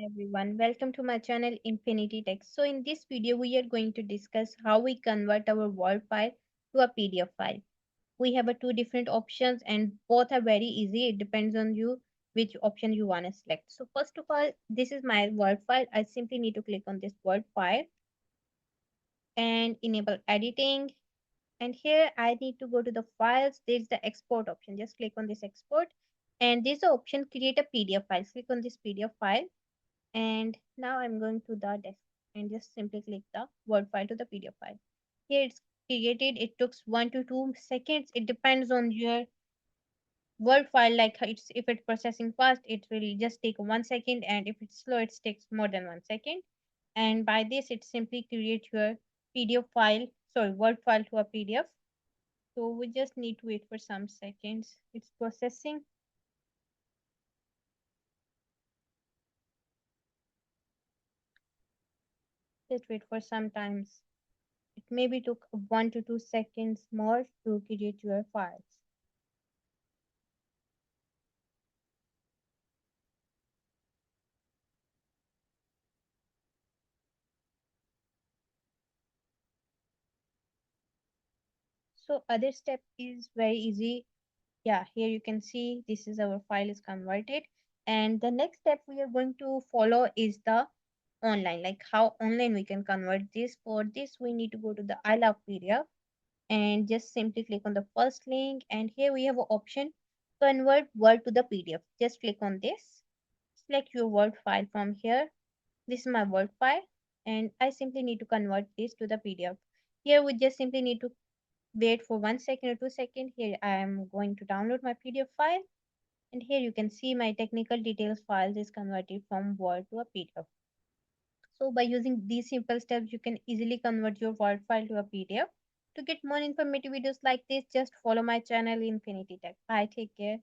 everyone, welcome to my channel Infinity Text. So in this video we are going to discuss how we convert our Word file to a PDF file. We have two different options and both are very easy. It depends on you which option you want to select. So first of all, this is my Word file. I simply need to click on this Word file and enable editing. And here I need to go to the files. There's the export option. Just click on this export and there's the option create a PDF file. Click on this PDF file. And now I'm going to the desk and just simply click the Word file to the PDF file. Here it's created. It took 1 to 2 seconds. It depends on your Word file. Like it's if it's processing fast, it will just take 1 second, and if it's slow, it takes more than 1 second. And by this, it simply create your PDF file, sorry, Word file to a PDF. So we just need to wait for some seconds. It's processing. Just wait for some times. It maybe took 1 to 2 seconds more to create your files. So other step is very easy. Yeah, here you can see this is our file is converted. And the next step we are going to follow is the online, like how online we can convert this. For this, we need to go to the I love PDF and just simply click on the first link. And here we have an option convert Word to the PDF. Just click on this, select your Word file from here. This is my Word file and I simply need to convert this to the PDF. Here we just simply need to wait for 1 second or 2 seconds. Here I am going to download my PDF file and here you can see my technical details files is converted from Word to a PDF. So by using these simple steps, you can easily convert your Word file to a PDF. To get more informative videos like this, just follow my channel Infinity Tech. Bye, take care.